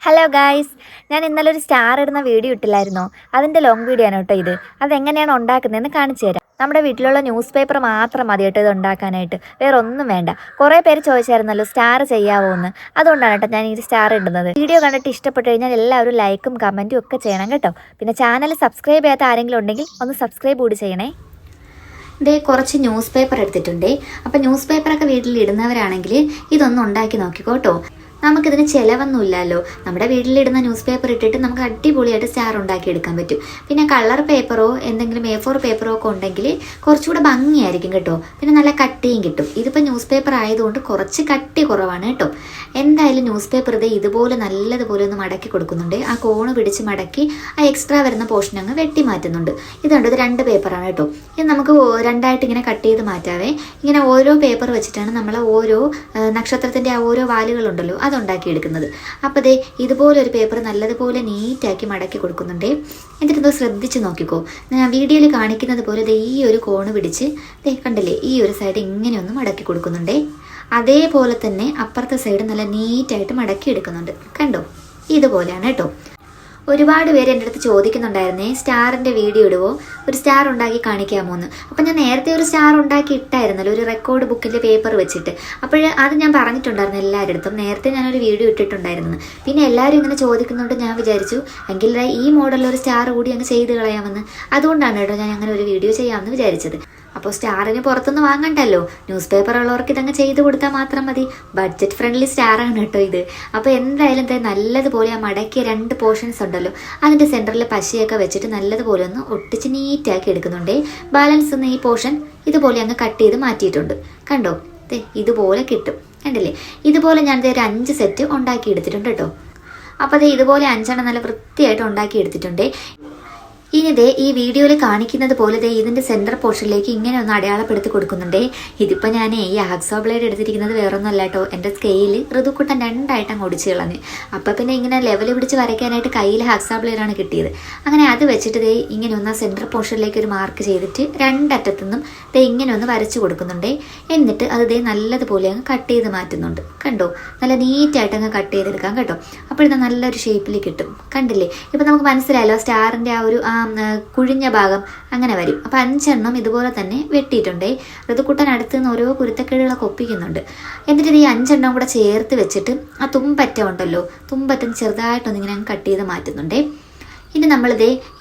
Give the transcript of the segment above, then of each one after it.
Hello guys, ഞാൻ ഇന്നലെ ഒരു സ്റ്റാർ ഇടുന്ന വീഡിയോ ഇട്ടില്ലായിരുന്നോ? അതിൻ്റെ ലോങ് വീഡിയോ ആണ് കേട്ടോ ഇത്. അതെങ്ങനെയാണ് ഉണ്ടാക്കുന്നതെന്ന് കാണിച്ചു തരാം. നമ്മുടെ വീട്ടിലുള്ള ന്യൂസ് പേപ്പർ മാത്രം മതി കേട്ടോ ഇത് ഉണ്ടാക്കാനായിട്ട്, വേറെ ഒന്നും വേണ്ട. കുറേ പേര് ചോദിച്ചായിരുന്നല്ലോ സ്റ്റാർ ചെയ്യാവോ എന്ന്. അതുകൊണ്ടാണ് കേട്ടോ ഞാൻ ഈ സ്റ്റാർ ഇടുന്നത്. വീഡിയോ കണ്ടിട്ട് ഇഷ്ടപ്പെട്ടു കഴിഞ്ഞാൽ എല്ലാവരും ലൈക്കും കമൻറ്റും ഒക്കെ ചെയ്യണം കേട്ടോ. പിന്നെ ചാനൽ സബ്സ്ക്രൈബ് ചെയ്യാത്ത ആരെങ്കിലും ഉണ്ടെങ്കിൽ ഒന്ന് സബ്സ്ക്രൈബ് കൂടി ചെയ്യണേ. ഇതേ കുറച്ച് ന്യൂസ് പേപ്പർ എടുത്തിട്ടുണ്ടേ. അപ്പം ന്യൂസ് പേപ്പറൊക്കെ വീട്ടിൽ ഇടുന്നവരാണെങ്കിൽ ഇതൊന്നും ഉണ്ടാക്കി നോക്കിക്കോട്ടോ. നമുക്കിതിന് ചിലവൊന്നുമില്ലല്ലോ. നമ്മുടെ വീട്ടിലിടുന്ന ന്യൂസ് പേപ്പർ ഇട്ടിട്ട് നമുക്ക് അടിപൊളിയായിട്ട് സ്റ്റാർ ഉണ്ടാക്കിയെടുക്കാൻ പറ്റും. പിന്നെ കളർ പേപ്പറോ എന്തെങ്കിലും A4 പേപ്പറോ ഒക്കെ ഉണ്ടെങ്കിൽ കുറച്ചുകൂടെ ഭംഗിയായിരിക്കും കേട്ടോ. പിന്നെ നല്ല കട്ടിയും കിട്ടും. ഇതിപ്പോൾ ന്യൂസ് പേപ്പർ ആയതുകൊണ്ട് കുറച്ച് കട്ടി കുറവാണ് കേട്ടോ. എന്തായാലും ന്യൂസ് പേപ്പർ ഇതുപോലെ നല്ലതുപോലെ ഒന്ന് മടക്കി കൊടുക്കുന്നുണ്ട്. ആ കോണ് പിടിച്ച് മടക്കി ആ എക്സ്ട്രാ വരുന്ന പോർഷൻ അങ്ങ് വെട്ടി മാറ്റുന്നുണ്ട്. ഇതുണ്ട്, ഇത് 2 പേപ്പറാണ് കേട്ടോ. ഇത് നമുക്ക് രണ്ടായിട്ട് ഇങ്ങനെ കട്ട് ചെയ്ത് മാറ്റാവേ. ഇങ്ങനെ ഓരോ പേപ്പർ വെച്ചിട്ടാണ് നമ്മൾ ഓരോ നക്ഷത്രത്തിൻ്റെ ആ ഓരോ വാലുകളുണ്ടല്ലോ അതുണ്ടാക്കിയെടുക്കുന്നത്. അപ്പോൾ ഇതുപോലെ ഒരു പേപ്പർ നല്ലതുപോലെ നീറ്റാക്കി മടക്കി കൊടുക്കുന്നുണ്ടേ. എന്നിട്ട് ശ്രദ്ധിച്ച് നോക്കിക്കോ. ഞാൻ വീഡിയോയിൽ കാണിക്കുന്നത് പോലെ ഈ ഒരു കോണ് പിടിച്ച് കണ്ടില്ലേ, ഈ ഒരു സൈഡ് ഇങ്ങനെയൊന്ന് മടക്കി കൊടുക്കുന്നുണ്ടേ. അതേപോലെ തന്നെ അപ്പുറത്തെ സൈഡ് നല്ല നീറ്റായിട്ട് മടക്കി എടുക്കുന്നുണ്ട്. കണ്ടോ, ഇതുപോലെയാണ് കേട്ടോ. ഒരുപാട് പേര് എൻ്റെ അടുത്ത് ചോദിക്കുന്നുണ്ടായിരുന്നേ, സ്റ്റാറിൻ്റെ വീഡിയോ ഇടുവോ, ഒരു സ്റ്റാർ ഉണ്ടാക്കി കാണിക്കാമോ എന്ന്. അപ്പം ഞാൻ നേരത്തെ ഒരു സ്റ്റാർ ഉണ്ടാക്കി ഇട്ടായിരുന്നല്ലോ, ഒരു റെക്കോർഡ് ബുക്കിൻ്റെ പേപ്പർ വെച്ചിട്ട്. അപ്പോൾ അത് ഞാൻ പറഞ്ഞിട്ടുണ്ടായിരുന്നു എല്ലാവരുടെ അടുത്തും. നേരത്തെ ഞാനൊരു വീഡിയോ ഇട്ടിട്ടുണ്ടായിരുന്നു. പിന്നെ എല്ലാവരും ഇങ്ങനെ ചോദിക്കുന്നുണ്ട്, ഞാൻ വിചാരിച്ചു എങ്കിൽ ഈ മോഡലൊരു സ്റ്റാർ കൂടി അങ്ങ് ചെയ്ത് കളയാമെന്ന്. അതുകൊണ്ടാണ് കേട്ടോ ഞാൻ അങ്ങനെ ഒരു വീഡിയോ ചെയ്യാമെന്ന് വിചാരിച്ചത്. അപ്പോൾ സ്റ്റാറിന് പുറത്തുനിന്ന് വാങ്ങണ്ടല്ലോ, ന്യൂസ് പേപ്പർ ഉള്ളവർക്ക് ഇതങ്ങ് ചെയ്ത് കൊടുത്താൽ മാത്രം മതി. ബഡ്ജറ്റ് ഫ്രണ്ട്ലി സ്റ്റാറാണ് കേട്ടോ ഇത്. അപ്പോൾ എന്തായാലും നല്ലതുപോലെ ആ മടക്കിയ 2 പോർഷൻസ് ഉണ്ടല്ലോ അതിൻ്റെ സെൻറ്ററിൽ പശയൊക്കെ വെച്ചിട്ട് നല്ലതുപോലെ ഒന്ന് ഒട്ടിച്ച് നീറ്റാക്കി എടുക്കുന്നുണ്ടേ. ബാലൻസ് ഈ പോർഷൻ ഇതുപോലെ അങ്ങ് കട്ട് ചെയ്ത് മാറ്റിയിട്ടുണ്ട്. കണ്ടോ, ഇതുപോലെ കിട്ടും. കണ്ടില്ലേ, ഇതുപോലെ ഞാൻ ഒരു 5 സെറ്റ് ഉണ്ടാക്കി എടുത്തിട്ടുണ്ട് കേട്ടോ. അപ്പോൾ ഇതുപോലെ 5 നല്ല വൃത്തിയായിട്ട് ഉണ്ടാക്കി എടുത്തിട്ടുണ്ടേ. ഇനി ഈ വീഡിയോയിൽ കാണിക്കുന്നത് പോലെ ഇതിൻ്റെ സെൻറ്റർ പോർഷനിലേക്ക് ഇങ്ങനെ ഒന്ന് അടയാളപ്പെടുത്തി കൊടുക്കുന്നുണ്ടേ. ഇതിപ്പോൾ ഞാൻ ഈ ആക്സോ ബ്ലേഡ് എടുത്തിരിക്കുന്നത് വേറൊന്നുമല്ല കേട്ടോ, എൻ്റെ സ്കെയിൽ ഋതുക്കുട്ടൻ 2 ആയിട്ട് അങ്ങ് ഒടിച്ച് കളഞ്ഞ്. അപ്പോൾ പിന്നെ ഇങ്ങനെ ലെവൽ പിടിച്ച് വരയ്ക്കാനായിട്ട് കയ്യിൽ ആക്സോ ബ്ലേഡാണ് കിട്ടിയത്. അങ്ങനെ അത് വെച്ചിട്ട് ഇങ്ങനെ ഒന്ന് സെൻറ്റർ പോർഷനിലേക്ക് ഒരു മാർക്ക് ചെയ്തിട്ട് 2 അറ്റത്തു നിന്നും ഇങ്ങനെ ഒന്ന് വരച്ച് കൊടുക്കുന്നുണ്ടേ. എന്നിട്ട് അത് നല്ലതുപോലെ അങ്ങ് കട്ട് ചെയ്ത് മാറ്റുന്നുണ്ട്. കണ്ടോ, നല്ല നീറ്റായിട്ട് അങ്ങ് കട്ട് ചെയ്തെടുക്കാം കേട്ടോ. അപ്പോൾ ഇത് നല്ലൊരു ഷേപ്പിൽ കിട്ടും. കണ്ടില്ലേ, ഇപ്പം നമുക്ക് മനസ്സിലായല്ലോ സ്റ്റാറിൻ്റെ ആ ഒരു കുഴിഞ്ഞ ഭാഗം അങ്ങനെ വരും. അപ്പം 5 ഇതുപോലെ തന്നെ വെട്ടിയിട്ടുണ്ടേ. ഋതുക്കുട്ടൻ അടുത്ത് നിന്ന് ഓരോ കുരുത്തക്കേടുകളൊക്കെ ഒപ്പിക്കുന്നുണ്ട്. എന്നിട്ട് ഈ 5 കൂടെ ചേർത്ത് വെച്ചിട്ട് ആ തുമ്പറ്റം ഉണ്ടല്ലോ, തുമ്പറ്റം ചെറുതായിട്ടൊന്നിങ്ങനെ കട്ട് ചെയ്ത് മാറ്റുന്നുണ്ടേ. ഇനി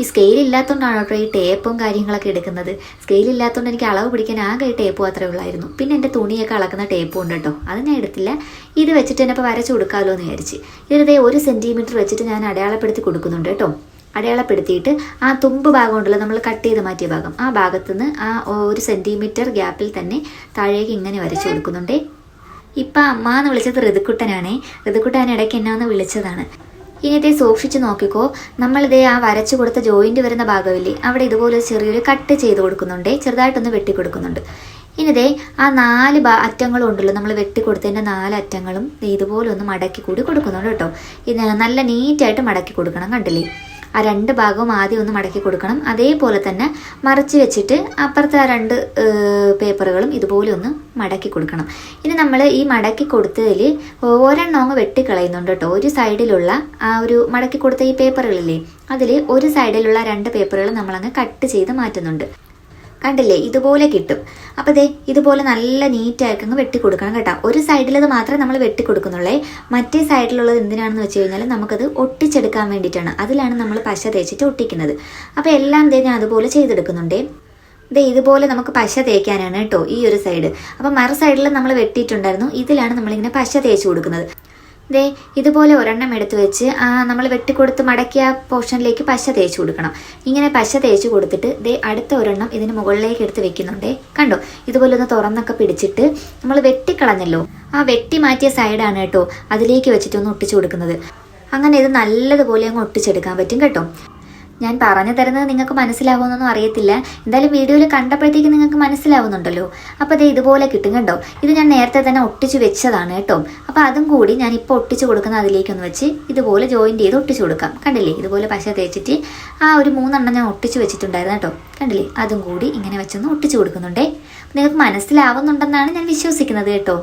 ഈ സ്കെയിലില്ലാത്തതുകൊണ്ടാണ് കേട്ടോ ഈ ടേപ്പും കാര്യങ്ങളൊക്കെ എടുക്കുന്നത്. സ്കെയിലില്ലാത്തതുകൊണ്ട് എനിക്ക് അളവ് പിടിക്കാൻ ആകെ ടേപ്പ് മാത്രമേ ഉള്ളായിരുന്നു. പിന്നെ എൻ്റെ തുണിയൊക്കെ അളക്കുന്ന ടേപ്പും ഉണ്ട് കേട്ടോ, അത് ഞാൻ എടുത്തില്ല. ഇത് വെച്ചിട്ട് തന്നെ ഇപ്പോൾ വരച്ച് കൊടുക്കാമല്ലോ എന്ന് വിചാരിച്ച് ഇതിൽ 1 സെൻറ്റിമീറ്റർ വെച്ചിട്ട് ഞാൻ അടയാളപ്പെടുത്തി കൊടുക്കുന്നുണ്ട് കേട്ടോ. അടയാളപ്പെടുത്തിയിട്ട് ആ തുമ്പ് ഭാഗം ഉണ്ടല്ലോ നമ്മൾ കട്ട് ചെയ്ത് മാറ്റിയ ഭാഗം, ആ ഭാഗത്തുനിന്ന് ആ 1 സെൻറ്റിമീറ്റർ ഗ്യാപ്പിൽ തന്നെ താഴേക്ക് ഇങ്ങനെ വരച്ചു കൊടുക്കുന്നുണ്ടേ. ഇപ്പം അമ്മ എന്ന് വിളിച്ചത് ഋതുക്കുട്ടനാണേ. ഋതുക്കുട്ടൻ ഇടയ്ക്ക് എന്നാന്ന് വിളിച്ചതാണ്. ഇനി സൂക്ഷിച്ച് നോക്കിക്കോ. ആ വരച്ചു കൊടുത്ത ജോയിൻറ്റ് വരുന്ന ഭാഗമില്ലേ, അവിടെ ഇതുപോലെ ചെറിയൊരു കട്ട് ചെയ്ത് കൊടുക്കുന്നുണ്ടേ, ചെറുതായിട്ടൊന്ന് വെട്ടി കൊടുക്കുന്നുണ്ട്. ഇനി ആ 4 അറ്റങ്ങളും ഉണ്ടല്ലോ, നമ്മൾ വെട്ടിക്കൊടുത്തതിൻ്റെ 4 അറ്റങ്ങളും ഇതുപോലെ ഒന്ന് മടക്കി കൂടി കൊടുക്കുന്നുണ്ട് കേട്ടോ. ഇത് നല്ല നീറ്റായിട്ട് മടക്കി കൊടുക്കണം. കണ്ടില്ലേ, ആ 2 ഭാഗവും ആദ്യം ഒന്ന് മടക്കി കൊടുക്കണം. അതേപോലെ തന്നെ മറിച്ച് വെച്ചിട്ട് അപ്പുറത്തെ ആ 2 പേപ്പറുകളും ഇതുപോലെ ഒന്ന് മടക്കി കൊടുക്കണം. ഇനി നമ്മൾ ഈ മടക്കി കൊടുത്തതിൽ ഒരെണ്ണം അങ്ങ് വെട്ടിക്കളയുന്നുണ്ട് കേട്ടോ. ഒരു സൈഡിലുള്ള ആ ഒരു മടക്കി കൊടുത്ത ഈ പേപ്പറുകളില്ലേ, അതിൽ ഒരു സൈഡിലുള്ള 2 പേപ്പറുകൾ നമ്മളങ്ങ് കട്ട് ചെയ്ത് മാറ്റുന്നുണ്ട്. കണ്ടില്ലേ, ഇതുപോലെ കിട്ടും. അപ്പോൾ ഇതുപോലെ നല്ല നീറ്റായിട്ട് അങ്ങ് വെട്ടിക്കൊടുക്കണം കേട്ടോ. ഒരു സൈഡിലത് മാത്രമേ നമ്മൾ വെട്ടിക്കൊടുക്കുന്നുള്ളേ. മറ്റേ സൈഡിലുള്ളത് എന്തിനാണെന്ന് വെച്ച് കഴിഞ്ഞാൽ നമുക്കത് ഒട്ടിച്ചെടുക്കാൻ വേണ്ടിയിട്ടാണ്. അതിലാണ് നമ്മൾ പശ തേച്ചിട്ട് ഒട്ടിക്കുന്നത്. അപ്പോൾ എല്ലാം ഞാൻ അതുപോലെ ചെയ്തെടുക്കുന്നുണ്ടേ. ഇതുപോലെ നമുക്ക് പശ തേക്കാനാണ് കേട്ടോ ഈ ഒരു സൈഡ്. അപ്പോൾ മറു സൈഡിൽ നമ്മൾ വെട്ടിയിട്ടുണ്ടായിരുന്നു, ഇതിലാണ് നമ്മളിങ്ങനെ പശ തേച്ച് കൊടുക്കുന്നത്. ഇതുപോലെ ഒരെണ്ണം എടുത്ത് വെച്ച് നമ്മൾ വെട്ടിക്കൊടുത്ത് മടക്കിയ പോർഷനിലേക്ക് പശ തേച്ച് കൊടുക്കണം. ഇങ്ങനെ പശ തേച്ച് കൊടുത്തിട്ട് അടുത്ത ഒരെണ്ണം ഇതിന് മുകളിലേക്ക് എടുത്ത് വെക്കുന്നുണ്ടേ. കണ്ടോ, ഇതുപോലെ ഒന്ന് തുറന്നൊക്കെ പിടിച്ചിട്ട് നമ്മൾ വെട്ടിക്കളഞ്ഞല്ലോ, ആ വെട്ടി മാറ്റിയ സൈഡാണ് കേട്ടോ അതിലേക്ക് വെച്ചിട്ടൊന്ന് ഒട്ടിച്ചു കൊടുക്കുന്നത്. അങ്ങനെ ഇത് നല്ലതുപോലെ അങ്ങ് ഒട്ടിച്ചെടുക്കാൻ പറ്റും കേട്ടോ. ഞാൻ പറഞ്ഞു തരുന്നത് നിങ്ങൾക്ക് മനസ്സിലാവുമെന്നൊന്നും അറിയത്തില്ല. എന്തായാലും വീഡിയോയിൽ കണ്ടപ്പോഴത്തേക്ക് നിങ്ങൾക്ക് മനസ്സിലാവുന്നുണ്ടല്ലോ. അപ്പോൾ ഇതുപോലെ കിട്ടും കണ്ടോ. ഇത് ഞാൻ നേരത്തെ തന്നെ ഒട്ടിച്ച് വെച്ചതാണ് കേട്ടോ. അപ്പോൾ അതും കൂടി ഞാൻ ഇപ്പോൾ ഒട്ടിച്ച് കൊടുക്കുന്ന അതിലേക്കൊന്ന് വെച്ച് ഇതുപോലെ ജോയിൻറ്റ് ചെയ്ത് ഒട്ടിച്ച് കൊടുക്കാം. കണ്ടില്ലേ, ഇതുപോലെ പശ തേച്ചിട്ട് ആ ഒരു 3 ഞാൻ ഒട്ടിച്ച് വെച്ചിട്ടുണ്ടായിരുന്നു കേട്ടോ. കണ്ടില്ലേ, അതും കൂടി ഇങ്ങനെ വെച്ചൊന്ന് ഒട്ടിച്ച് കൊടുക്കുന്നുണ്ടേ. നിങ്ങൾക്ക് മനസ്സിലാവുന്നുണ്ടെന്നാണ് ഞാൻ വിശ്വസിക്കുന്നത് കേട്ടോ.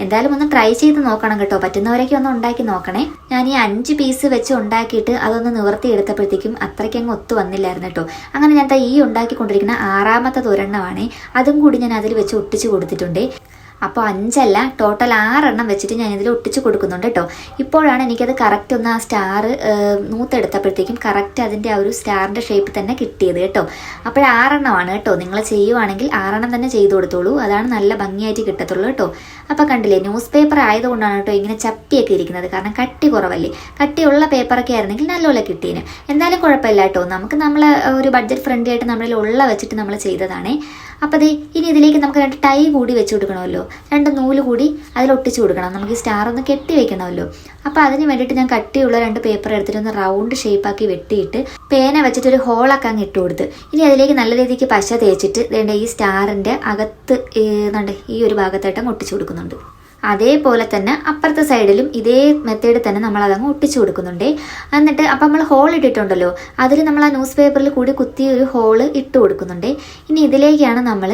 എന്തായാലും ഒന്ന് ട്രൈ ചെയ്ത് നോക്കണം കേട്ടോ. പറ്റുന്നവരൊക്കെ ഒന്ന് ഉണ്ടാക്കി നോക്കണേ. ഞാൻ ഈ 5 പീസ് വെച്ച് ഉണ്ടാക്കിയിട്ട് അതൊന്ന് നിവർത്തി എടുത്തപ്പോഴത്തേക്കും അത്രയ്ക്ക് അങ്ങ് ഒത്തു വന്നില്ലായിരുന്നു കേട്ടോ. അങ്ങനെ ഞാൻ ഈ ഉണ്ടാക്കിക്കൊണ്ടിരിക്കുന്ന 6ാമത്തെ ഒരെണ്ണമാണ്. അതും കൂടി ഞാൻ അതിൽ വെച്ച് ഒട്ടിച്ച് കൊടുത്തിട്ടുണ്ട്. അപ്പോൾ 5 അല്ല, ടോട്ടൽ 6 എണ്ണം വെച്ചിട്ട് ഞാൻ ഇതിൽ ഒട്ടിച്ച് കൊടുക്കുന്നുണ്ട് കേട്ടോ. ഇപ്പോഴാണ് എനിക്കത് കറക്റ്റ് ഒന്ന് ആ സ്റ്റാർ നൂത്തെടുത്തപ്പോഴത്തേക്കും കറക്റ്റ് അതിൻ്റെ ആ ഒരു സ്റ്റാറിൻ്റെ ഷേപ്പ് തന്നെ കിട്ടിയത് കേട്ടോ. അപ്പോൾ 6 എണ്ണമാണ് കേട്ടോ. നിങ്ങൾ ചെയ്യുവാണെങ്കിൽ 6 എണ്ണം തന്നെ ചെയ്ത് കൊടുത്തോളൂ, അതാണ് നല്ല ഭംഗിയായിട്ട് കിട്ടത്തുള്ളൂ കേട്ടോ. അപ്പോൾ കണ്ടില്ലേ, ന്യൂസ് പേപ്പർ ആയതുകൊണ്ടാണ് കേട്ടോ ഇങ്ങനെ ചപ്പിയൊക്കെ ഇരിക്കുന്നത്, കാരണം കട്ടി കുറവല്ലേ. കട്ടിയുള്ള പേപ്പറൊക്കെ ആയിരുന്നെങ്കിൽ നല്ലപോലെ കിട്ടീന്. എന്തായാലും കുഴപ്പമില്ല കേട്ടോ, നമുക്ക് നമ്മളെ ഒരു ബഡ്ജറ്റ് ഫ്രണ്ട്ലി ആയിട്ട് നമ്മളിൽ ഉള്ള വെച്ചിട്ട് നമ്മൾ ചെയ്തതാണേ. അപ്പോൾ ഇനി ഇതിലേക്ക് നമുക്ക് 2 ടൈ കൂടി വെച്ച് കൊടുക്കണമല്ലോ, 2 നൂല് കൂടി അതിൽ ഒട്ടിച്ച് കൊടുക്കണം. നമുക്ക് ഈ സ്റ്റാർ ഒന്ന് കെട്ടി വെക്കണമല്ലോ. അപ്പോൾ അതിന് വേണ്ടിയിട്ട് ഞാൻ കട്ടിയുള്ള 2 പേപ്പർ എടുത്തിട്ട് ഒന്ന് റൗണ്ട് ഷേപ്പാക്കി വെട്ടിയിട്ട് പേന വെച്ചിട്ട് ഒരു ഹോളൊക്കെ അങ്ങ് ഇട്ട് കൊടുത്ത് ഇനി അതിലേക്ക് നല്ല രീതിക്ക് പശ തേച്ചിട്ട് വേണ്ട ഈ സ്റ്റാറിൻ്റെ അകത്ത് ഈ ഒരു ഭാഗത്തായിട്ട് അങ്ങ് ഒട്ടിച്ചു കൊടുക്കുന്നുണ്ട്. അതേപോലെ തന്നെ അപ്പുറത്തെ സൈഡിലും ഇതേ മെത്തേഡ് തന്നെ നമ്മൾ അതങ്ങ് ഒട്ടിച്ചു കൊടുക്കുന്നുണ്ട്. എന്നിട്ട് അപ്പം നമ്മൾ ഹോൾ ഇട്ടിട്ടുണ്ടല്ലോ, അതിൽ നമ്മൾ ആ ന്യൂസ് പേപ്പറിൽ കൂടി കുത്തി ഒരു ഹോള് ഇട്ട് കൊടുക്കുന്നുണ്ട്. ഇനി ഇതിലേക്കാണ് നമ്മൾ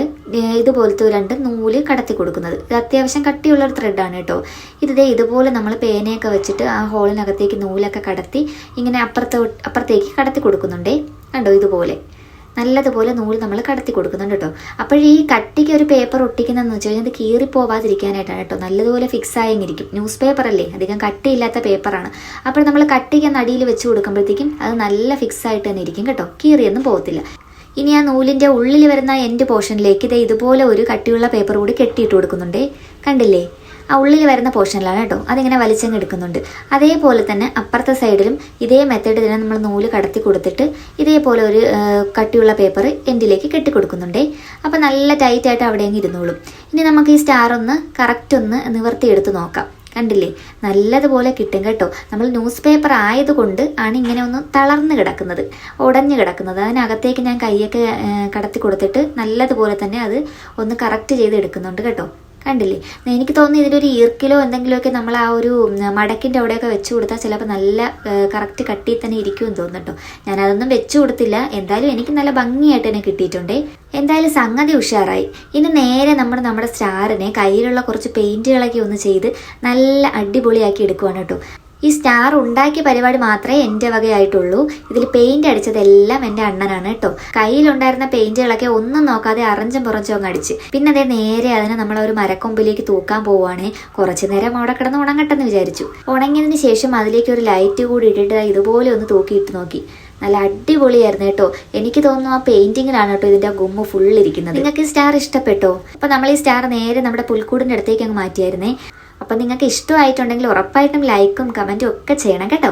ഇതുപോലത്തെ 2 നൂല് കടത്തി കൊടുക്കുന്നത്. ഇത് അത്യാവശ്യം കട്ടിയുള്ളൊരു ത്രെഡാണ് കേട്ടോ. ഇതുപോലെ നമ്മൾ പേനയൊക്കെ വെച്ചിട്ട് ആ ഹോളിനകത്തേക്ക് നൂലൊക്കെ കടത്തി ഇങ്ങനെ അപ്പുറത്തേക്ക് കടത്തി കൊടുക്കുന്നുണ്ട്. കണ്ടോ, ഇതുപോലെ നല്ലതുപോലെ നൂല് നമ്മൾ കടത്തി കൊടുക്കുന്നുണ്ട് കേട്ടോ. അപ്പോഴീ കട്ടിക്ക് ഒരു പേപ്പർ ഒട്ടിക്കുന്നതെന്ന് വെച്ച് കഴിഞ്ഞാൽ അത് കീറിപ്പോവാതിരിക്കാനായിട്ടാണ് കേട്ടോ. നല്ലതുപോലെ ഫിക്സ് ആയെങ്കിരിക്കും. ന്യൂസ് പേപ്പർ അല്ലേ, അധികം കട്ടിയില്ലാത്ത പേപ്പറാണ്. അപ്പോൾ നമ്മൾ കട്ടിക്ക് നടിയിൽ വെച്ച് കൊടുക്കുമ്പോഴത്തേക്കും അത് നല്ല ഫിക്സ് ആയിട്ട് തന്നെ ഇരിക്കും കേട്ടോ, കീറിയൊന്നും പോകത്തില്ല. ഇനി ആ നൂലിൻ്റെ ഉള്ളിൽ വരുന്ന എൻഡ് പോർഷനിലേക്ക് ഇതുപോലെ ഒരു കട്ടിയുള്ള പേപ്പർ കൂടി കെട്ടിയിട്ട് കൊടുക്കുന്നുണ്ട്. കണ്ടില്ലേ, ആ ഉള്ളിൽ വരുന്ന പോർഷനിലാണ് കേട്ടോ. അതിങ്ങനെ വലിച്ചങ്ങ് എടുക്കുന്നുണ്ട്. അതേപോലെ തന്നെ അപ്പുറത്തെ സൈഡിലും ഇതേ മെത്തേഡ് തന്നെ നമ്മൾ നൂല് കടത്തി കൊടുത്തിട്ട് ഇതേപോലെ ഒരു കട്ടിയുള്ള പേപ്പർ എൻഡിലേക്ക് കെട്ടിക്കൊടുക്കുന്നുണ്ട്. അപ്പോൾ നല്ല ടൈറ്റായിട്ട് അവിടെ അങ്ങ് ഇരുന്നോളും. ഇനി നമുക്ക് ഈ സ്റ്റാർ ഒന്ന് കറക്റ്റ് ഒന്ന് നിവർത്തിയെടുത്ത് നോക്കാം. കണ്ടില്ലേ, നല്ലതുപോലെ കിട്ടും കേട്ടോ. നമ്മൾ ന്യൂസ് പേപ്പർ ആയതുകൊണ്ട് ആണ് ഇങ്ങനെ ഒന്ന് തളർന്ന് കിടക്കുന്നത്, ഉടഞ്ഞു കിടക്കുന്നത്. അതിനകത്തേക്ക് ഞാൻ കൈയൊക്കെ കടത്തി കൊടുത്തിട്ട് നല്ലതുപോലെ തന്നെ അത് ഒന്ന് കറക്റ്റ് ചെയ്ത് എടുക്കുന്നുണ്ട് കേട്ടോ. കണ്ടില്ലേ, എനിക്ക് തോന്നുന്നു ഇതിലൊരു ഈർക്കിലോ എന്തെങ്കിലുമൊക്കെ നമ്മൾ ആ ഒരു മടക്കിൻ്റെ അവിടെയൊക്കെ വെച്ച് കൊടുത്താൽ ചിലപ്പോൾ നല്ല കറക്റ്റ് കട്ടിയിൽ തന്നെ ഇരിക്കുമെന്ന് തോന്നുന്നു കേട്ടോ. ഞാനതൊന്നും വെച്ച് കൊടുത്തില്ല. എന്തായാലും എനിക്ക് നല്ല ഭംഗിയായിട്ട് തന്നെ കിട്ടിയിട്ടുണ്ട്. എന്തായാലും സംഗതി ഉഷാറായി. ഇനി നേരെ നമ്മുടെ സ്റ്റാറിനെ കയ്യിലുള്ള കുറച്ച് പെയിൻറ്റുകളൊക്കെ ഒന്ന് ചെയ്ത് നല്ല അടിപൊളിയാക്കി എടുക്കുവാണ് കേട്ടോ. ഈ സ്റ്റാർ ഉണ്ടാക്കിയ പരിപാടി മാത്രമേ എൻ്റെ വകയായിട്ടുള്ളൂ. ഇതിൽ പെയിന്റ് അടിച്ചതെല്ലാം എൻ്റെ അണ്ണനാണ് കേട്ടോ. കയ്യിലുണ്ടായിരുന്ന പെയിന്റുകളൊക്കെ ഒന്നും നോക്കാതെ അറഞ്ചും പുറഞ്ചും അങ്ങ് അടിച്ച്. പിന്നെ അതേ നേരെ അതിനെ നമ്മൾ ഒരു മരക്കൊമ്പിലേക്ക് തൂക്കാൻ പോവുകയാണെ. കുറച്ചു നേരം അവിടെ കിടന്ന് ഉണങ്ങട്ടെന്ന് വിചാരിച്ചു. ഉണങ്ങിയതിന് ശേഷം അതിലേക്ക് ഒരു ലൈറ്റ് കൂടി ഇട്ടിട്ട് ഇതുപോലെ ഒന്ന് തൂക്കിയിട്ട് നോക്കി. നല്ല അടിപൊളിയായിരുന്നു കേട്ടോ. എനിക്ക് തോന്നുന്നു ആ പെയിന്റിങ്ങിലാണ് കേട്ടോ ഇതിന്റെ ഗുമ്മ ഫുൾ ഇരിക്കുന്നത്. നിങ്ങൾക്ക് ഈ സ്റ്റാർ ഇഷ്ടപ്പെട്ടോ? അപ്പൊ നമ്മൾ ഈ സ്റ്റാർ നേരെ നമ്മുടെ പുൽക്കൂടിന്റെ അടുത്തേക്ക് അങ്ങ് മാറ്റിയായിരുന്നേ. അപ്പം നിങ്ങൾക്ക് ഇഷ്ടമായിട്ടുണ്ടെങ്കിൽ ഉറപ്പായിട്ടും ലൈക്കും കമൻറ്റും ഒക്കെ ചെയ്യണം കേട്ടോ.